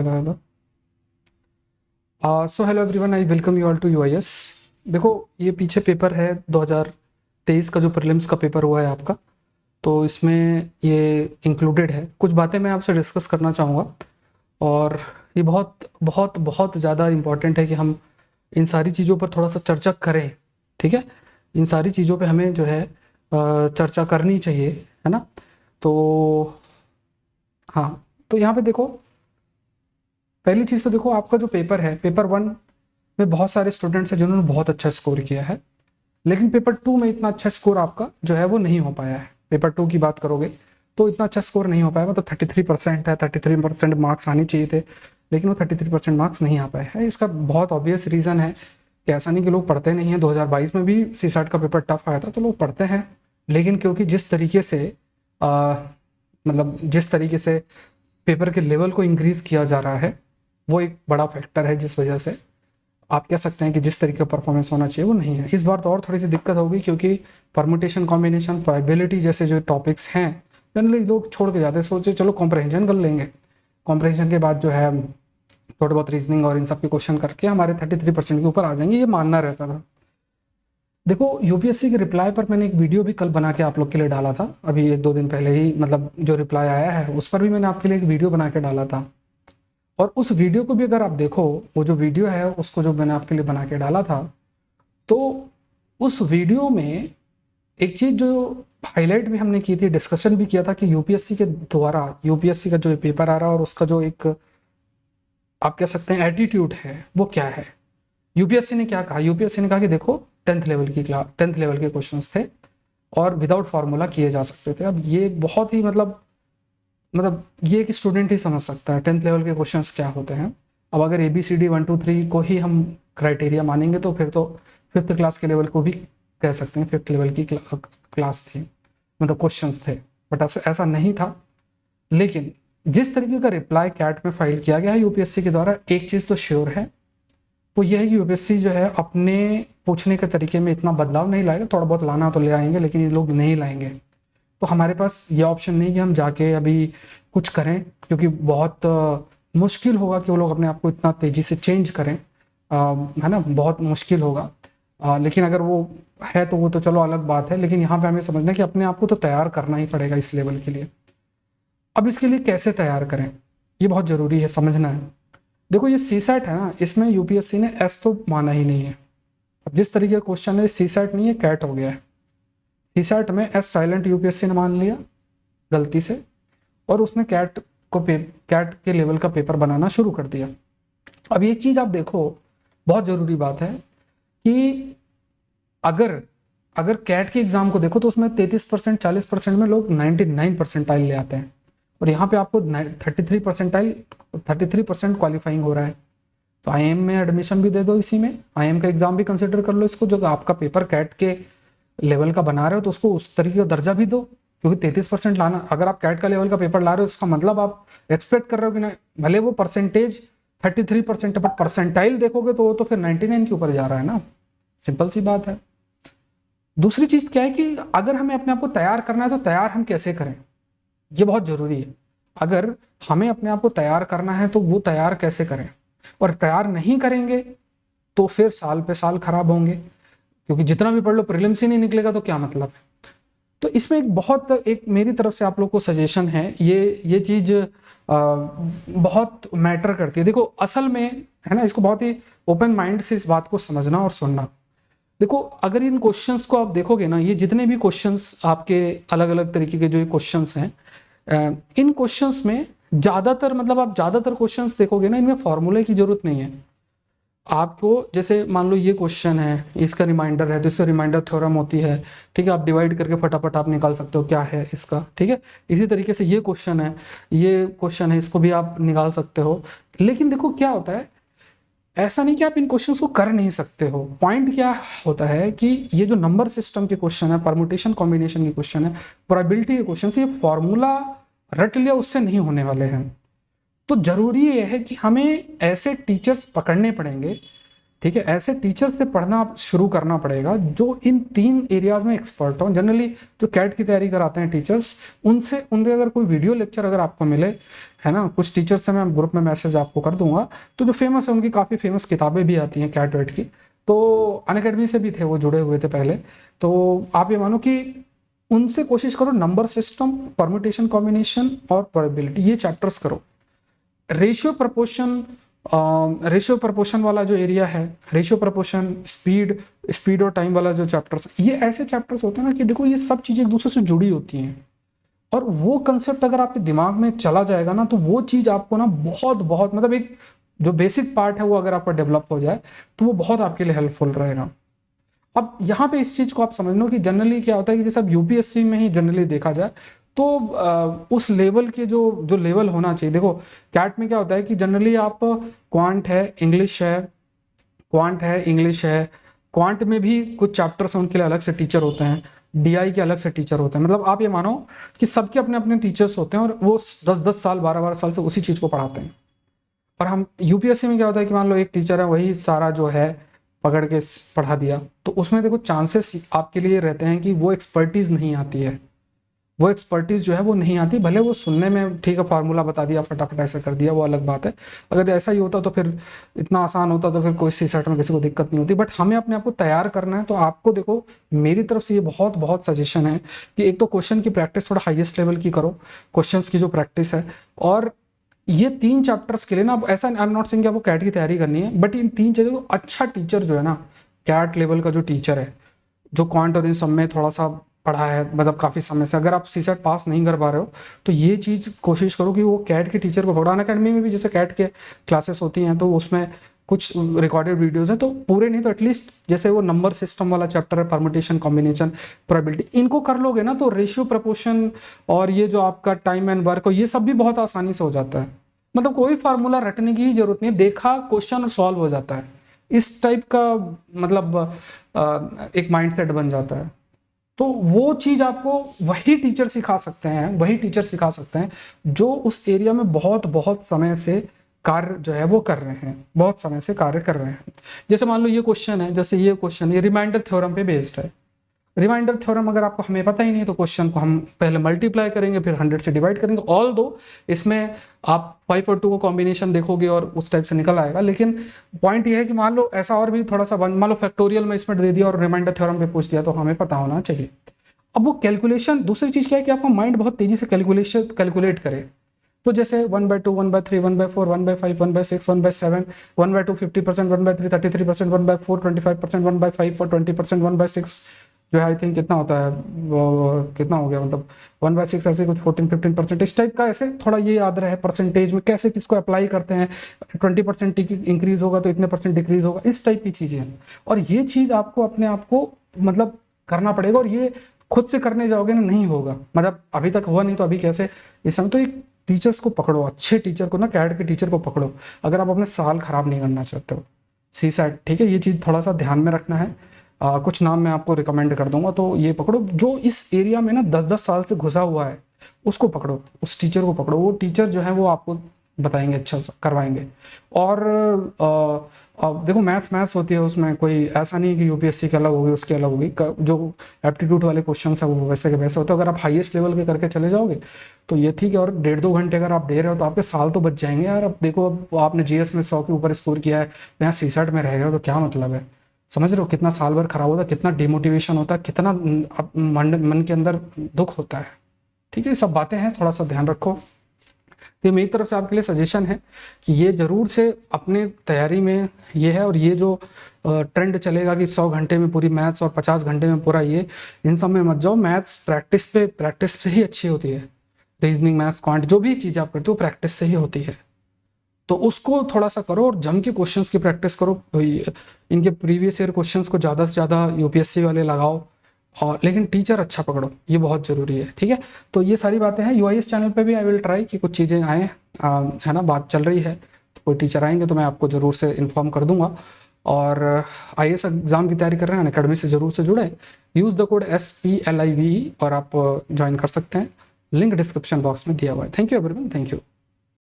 Hello. So hello everyone, I welcome you all to UIS. देखो, ये पीछे paper है 2023 का जो प्रीलिम्स का पेपर हुआ है आपका, तो इसमें ये इंक्लूडेड है। कुछ बातें मैं आपसे डिस्कस करना चाहूँगा और ये बहुत बहुत बहुत ज़्यादा इम्पॉर्टेंट है कि हम इन सारी चीज़ों पर थोड़ा सा चर्चा करें। ठीक है, इन सारी चीज़ों पे हमें जो है चर्चा करनी चाहिए, है ना। तो हाँ, तो यहाँ पे देखो, पहली चीज़ तो देखो, आपका जो पेपर है, पेपर 1 में बहुत सारे स्टूडेंट्स हैं जिन्होंने बहुत अच्छा स्कोर किया है, लेकिन पेपर 2 में इतना अच्छा स्कोर आपका जो है वो नहीं हो पाया है। पेपर 2 की बात करोगे तो इतना अच्छा स्कोर नहीं हो पाया, मतलब 33% है, 33% मार्क्स आने चाहिए थे, लेकिन वो 33% मार्क्स नहीं आ पाए हैं। इसका बहुत ऑब्वियस रीज़न है कि ऐसा नहीं कि लोग पढ़ते नहीं हैं। 2022 में भी सीसैट का पेपर टफ आया था, तो लोग पढ़ते हैं, लेकिन क्योंकि जिस तरीके से मतलब जिस तरीके से पेपर के लेवल को इंक्रीज़ किया जा रहा है, वो एक बड़ा फैक्टर है जिस वजह से आप कह सकते हैं कि जिस तरीके का परफॉर्मेंस होना चाहिए वो नहीं है। इस बार तो और थोड़ी सी दिक्कत होगी, क्योंकि परमुटेशन, कॉम्बिनेशन, प्रोबेबिलिटी जैसे जो टॉपिक्स हैं जनरली लोग छोड़ के जाते हैं, सोचे चलो कॉम्प्रहेंजन कर लेंगे, कॉम्प्रहेंजन के बाद जो है थोड़ा बहुत रीजनिंग और इन सब के क्वेश्चन करके हमारे 33% के ऊपर आ जाएंगे, ये मानना रहता था। देखो, यूपीएससी के रिप्लाई पर मैंने एक वीडियो भी कल बना के आप लोग के लिए डाला था, अभी 1-2 दिन पहले ही, मतलब जो रिप्लाई आया है उस पर भी मैंने आपके लिए एक वीडियो बना के डाला था। और उस वीडियो को भी अगर आप देखो, वो जो वीडियो है उसको जो मैंने आपके लिए बना के डाला था, तो उस वीडियो में एक चीज़ जो हाईलाइट भी हमने की थी, डिस्कशन भी किया था कि यूपीएससी के द्वारा, यूपीएससी का जो पेपर आ रहा है और उसका जो एक आप कह सकते हैं एटीट्यूड है, वो क्या है। यूपीएससी ने क्या कहा, यूपीएससी ने कहा कि देखो, 10th लेवल के क्वेश्चंस थे और विदाउट फार्मूला किए जा सकते थे। अब ये बहुत ही मतलब ये एक स्टूडेंट ही समझ सकता है 10th लेवल के क्वेश्चंस क्या होते हैं। अब अगर ABCD 1 2 3 को ही हम क्राइटेरिया मानेंगे तो फिर तो 5th क्लास के लेवल को भी कह सकते हैं 5th लेवल की क्लास थी, मतलब क्वेश्चंस थे। बट ऐसा नहीं था। लेकिन जिस तरीके का रिप्लाई कैट में फाइल किया गया है यूपीएससी के द्वारा, एक चीज़ तो श्योर है, वो ये है कि यूपीएससी जो है अपने पूछने के तरीके में इतना बदलाव नहीं लाएगा। थोड़ा बहुत लाना तो ले आएंगे, लेकिन ये लोग नहीं लाएंगे। तो हमारे पास ये ऑप्शन नहीं कि हम जाके अभी कुछ करें, क्योंकि बहुत मुश्किल होगा कि वो लोग अपने आप को इतना तेज़ी से चेंज करें, है ना, बहुत मुश्किल होगा। लेकिन अगर वो है तो वो तो चलो अलग बात है, लेकिन यहाँ पे हमें समझना है कि अपने आप को तो तैयार करना ही पड़ेगा इस लेवल के लिए। अब इसके लिए कैसे तैयार करें, ये बहुत ज़रूरी है समझना है। देखो, ये सीसैट है ना, इसमें यूपीएससी ने एस तो माना ही नहीं है। अब जिस तरीके का क्वेश्चन है, सीसैट नहीं है, कैट हो गया है। सीसैट में एस साइलेंट यूपीएससी ने मान लिया गलती से, और उसने कैट के लेवल का पेपर बनाना शुरू कर दिया। अब ये चीज़ आप देखो, बहुत ज़रूरी बात है कि अगर अगर कैट के एग्ज़ाम को देखो तो उसमें 33% 40% में लोग 99 परसेंटाइल ले आते हैं, और यहाँ पे आपको 33% क्वालिफाइंग हो रहा है। तो आईएम में एडमिशन भी दे दो, इसी में आईएम का एग्ज़ाम भी कंसिडर कर लो इसको, जो आपका पेपर कैट के लेवल का बना रहे हो तो उसको उस तरीके का दर्जा भी दो। क्योंकि 33% लाना, अगर आप कैट का लेवल का पेपर ला रहे हो, इसका मतलब आप एक्सपेक्ट कर रहे हो कि ना, भले वो परसेंटेज 33% है, बट परसेंटाइल देखोगे तो वो तो फिर 99 के ऊपर जा रहा है ना। सिंपल सी बात है। दूसरी चीज़ क्या है कि अगर हमें अपने आप को तैयार करना है तो तैयार हम कैसे करें, ये बहुत ज़रूरी है। अगर हमें अपने आप को तैयार करना है तो वो तैयार कैसे करें, और तैयार नहीं करेंगे तो फिर साल पे साल खराब होंगे, क्योंकि जितना भी पढ़ लो प्रीलिम्स ही नहीं निकलेगा तो क्या मतलब है। तो इसमें एक मेरी तरफ से आप लोग को सजेशन है, ये चीज़ बहुत मैटर करती है। देखो, असल में है ना, इसको बहुत ही ओपन माइंड से इस बात को समझना और सुनना। देखो, अगर इन क्वेश्चंस को आप देखोगे ना, ये जितने भी क्वेश्चंस आपके अलग अलग तरीके के जो ये क्वेश्चंस हैं, इन क्वेश्चंस में ज़्यादातर, मतलब आप ज़्यादातर क्वेश्चंस देखोगे ना, इनमें फॉर्मूले की ज़रूरत नहीं है आपको। जैसे मान लो ये क्वेश्चन है, इसका रिमाइंडर है तो इससे रिमाइंडर थ्योरम होती है, ठीक है, आप डिवाइड करके फटाफट आप निकाल सकते हो क्या है इसका, ठीक है। इसी तरीके से ये क्वेश्चन है, इसको भी आप निकाल सकते हो। लेकिन देखो क्या होता है, ऐसा नहीं कि आप इन क्वेश्चंस को कर नहीं सकते हो। पॉइंट क्या होता है कि ये जो नंबर सिस्टम के क्वेश्चन है, परमुटेशन कॉम्बिनेशन के क्वेश्चन है, प्रोबेबिलिटी के क्वेश्चन, ये फॉर्मूला रट लिया उससे नहीं होने वाले हैं। तो जरूरी ये है कि हमें ऐसे टीचर्स पकड़ने पड़ेंगे ठीक है, ऐसे टीचर से पढ़ना शुरू करना पड़ेगा जो इन 3 एरियाज में एक्सपर्ट हो। जनरली जो कैट की तैयारी कराते हैं टीचर्स, उनसे उनके अगर कोई वीडियो लेक्चर अगर आपको मिले, है ना, कुछ टीचर्स से मैं ग्रुप में मैसेज आपको कर दूंगा, तो जो फेमस है उनकी काफ़ी फेमस किताबें भी आती हैं कैट वेट की, तो अनअकैडमी से भी थे वो, जुड़े हुए थे पहले। तो आप ये मानो कि उनसे कोशिश करो नंबर सिस्टम, परम्यूटेशन कॉम्बिनेशन और प्रोबेबिलिटी, ये चैप्टर्स करो। रेशियो प्रपोर्शन वाला जो एरिया है, रेशियो प्रपोर्शन, स्पीड और टाइम वाला जो चैप्टर्स, ये ऐसे चैप्टर्स होते हैं ना कि देखो ये सब चीज़ें एक दूसरे से जुड़ी होती हैं, और वो कंसेप्ट अगर आपके दिमाग में चला जाएगा ना, तो वो चीज़ आपको ना बहुत बहुत मतलब एक जो बेसिक पार्ट है वो अगर आपका डेवलप हो जाए तो वो बहुत आपके लिए हेल्पफुल रहेगा। अब यहाँ पे इस चीज़ को आप समझ लो कि जनरली क्या होता है कि जैसे अब यूपीएससी में ही जनरली देखा जाए तो उस लेवल के जो लेवल होना चाहिए, देखो कैट में क्या होता है कि जनरली आप क्वांट है, इंग्लिश है, क्वांट में भी कुछ चैप्टर्स हैं, उनके लिए अलग से टीचर होते हैं, डीआई के अलग से टीचर होते हैं। मतलब आप ये मानो कि सबके अपने अपने टीचर्स होते हैं और वो 10-10 साल 12-12 साल से उसी चीज़ को पढ़ाते हैं। और हम यूपीएससी में क्या होता है कि मान लो एक टीचर है, वही सारा जो है पकड़ के पढ़ा दिया, तो उसमें देखो चांसेस आपके लिए रहते हैं कि वो एक्सपर्टीज़ नहीं आती है, वो एक्सपर्टीज़ जो है वो नहीं आती। भले वो सुनने में ठीक है, फार्मूला बता दिया, फटाफट ऐसा कर दिया, वो अलग बात है। अगर ऐसा ही होता तो फिर इतना आसान होता तो फिर कोई सीसेट में किसी को दिक्कत नहीं होती। बट हमें अपने आप को तैयार करना है, तो आपको देखो मेरी तरफ से ये बहुत बहुत सजेशन है कि एक तो क्वेश्चन की प्रैक्टिस थोड़ा हाईएस्ट लेवल की करो, क्वेश्चंस की जो प्रैक्टिस है, और ये 3 चैप्टर्स के लिए ना, अब ऐसा आई एम नॉट सेइंग कि आपको कैट की तैयारी करनी है, बट इन 3 चीज़ों को अच्छा टीचर जो है ना, कैट लेवल का जो टीचर है, जो क्वांट और इन सब में थोड़ा सा पढ़ा है, मतलब काफ़ी समय से, अगर आप सीसेट पास नहीं कर पा रहे हो तो ये चीज़ कोशिश करो कि वो कैट के टीचर को पकड़ो। अनअकैडमी में भी जैसे कैट के क्लासेस होती हैं तो उसमें कुछ रिकॉर्डेड वीडियोस हैं, तो पूरे नहीं तो एटलीस्ट जैसे वो नंबर सिस्टम वाला चैप्टर है, परम्यूटेशन कॉम्बिनेशन प्रोबेबिलिटी, इनको कर लोगे ना तो रेशियो प्रपोर्शन और ये जो आपका टाइम एंड वर्क, ये सब भी बहुत आसानी से हो जाता है। मतलब कोई फार्मूला रटने की ही जरूरत नहीं है, देखा क्वेश्चन और सॉल्व हो जाता है। इस टाइप का मतलब एक माइंडसेट बन जाता है। तो वो चीज़ आपको वही टीचर सिखा सकते हैं जो उस एरिया में बहुत बहुत समय से कार्य जो है वो कर रहे हैं, बहुत समय से कार्य कर रहे हैं। जैसे मान लो ये क्वेश्चन है, जैसे ये क्वेश्चन ये रिमाइंडर थ्योरम पे बेस्ड है। रिमाइंडर थ्योरम अगर आपको हमें पता ही नहीं तो क्वेश्चन को हम पहले मल्टीप्लाई करेंगे, फिर 100 से डिवाइड करेंगे। ऑल दो इसमें आप 5 और 2 को कॉम्बिनेशन देखोगे और उस टाइप से निकल आएगा, लेकिन पॉइंट ये है कि मान लो ऐसा और भी थोड़ा सा मान लो फैक्टोरियल में इसमें दे दिया और रिमाइंडर थ्योरम पे पूछ दिया, तो हमें पता होना चाहिए। अब वो कैलकुलेशन, दूसरी चीज़ क्या है कि आपका माइंड बहुत तेजी से कैलकुलेट करे। तो जैसे 1/2, 1/3, 1/4, 1/5, 1/6, 1/7, 1/2 50%, 1/3 33%, 1/4 25%, 1/5 और 20%, 1/6 जो है आई थिंक कितना होता है, वो कितना हो गया, मतलब 1/6 ऐसे कुछ 14-15% इस टाइप का। ऐसे थोड़ा ये याद रहे परसेंटेज में कैसे किसको अप्लाई करते हैं, 20% इंक्रीज होगा तो इतने % डिक्रीज होगा, इस टाइप की चीज़ें हैं। और ये चीज़ आपको अपने आप को मतलब करना पड़ेगा, और ये खुद से करने जाओगे ना नहीं होगा, मतलब अभी तक हुआ नहीं तो अभी कैसे। इस समय तो एक टीचर्स को पकड़ो, अच्छे टीचर को ना, कैट के टीचर को पकड़ो अगर आप अपने साल खराब नहीं करना चाहते हो। सीसेट ठीक है, ये चीज़ थोड़ा सा ध्यान में रखना है। कुछ नाम मैं आपको रिकमेंड कर दूंगा, तो ये पकड़ो जो इस एरिया में ना 10-10 साल से घुसा हुआ है, उसको पकड़ो, उस टीचर को पकड़ो। वो टीचर जो है वो आपको बताएंगे, अच्छा करवाएंगे। और देखो मैथ्स होती है, उसमें कोई ऐसा नहीं कि यूपीएससी की अलग होगी उसकी अलग होगी, जो एप्टीट्यूड वाले क्वेश्चन है वो वैसे के वैसे होते हैं। अगर आप हाईएस्ट लेवल के करके चले जाओगे तो ये ठीक है, और 1.5-2 घंटे अगर आप दे रहे हो तो आपके साल तो बच जाएंगे यार। अब देखो, अब आपने जीएस में 100 के ऊपर स्कोर किया है, यहाँ सीसेट में रह गए हो तो क्या मतलब है। समझ रहे हो कितना साल भर खराब होता है, कितना डिमोटिवेशन होता है, कितना मन के अंदर दुख होता है। ठीक है, सब बातें हैं, थोड़ा सा ध्यान रखो। तो मेरी तरफ से आपके लिए सजेशन है कि ये ज़रूर से अपने तैयारी में ये है, और ये जो ट्रेंड चलेगा कि 100 घंटे में पूरी मैथ्स और 50 घंटे में पूरा ये, इन सब में मत जाओ। मैथ्स प्रैक्टिस से ही अच्छी होती है। रीजनिंग, मैथ्स, क्वांट, जो भी चीज़ आप करते हो प्रैक्टिस से ही होती है। तो उसको थोड़ा सा करो और जम के क्वेश्चंस की प्रैक्टिस करो। इनके प्रीवियस ईयर क्वेश्चंस को ज़्यादा से ज़्यादा यूपीएससी वाले लगाओ, और लेकिन टीचर अच्छा पकड़ो, ये बहुत ज़रूरी है। ठीक है, तो ये सारी बातें हैं। यूआईएस चैनल पे भी आई विल ट्राई कि कुछ चीज़ें आएँ, है ना, बात चल रही है, तो कोई टीचर आएंगे तो मैं आपको ज़रूर से इन्फॉर्म कर दूंगा। और आईएएस एग्ज़ाम की तैयारी कर रहे हैं अनअकैडमी से ज़रूर से जुड़े, यूज़ द कोड SPLIVE और आप ज्वाइन कर सकते हैं। लिंक डिस्क्रिप्शन बॉक्स में दिया हुआ है। Thank you everyone, thank you.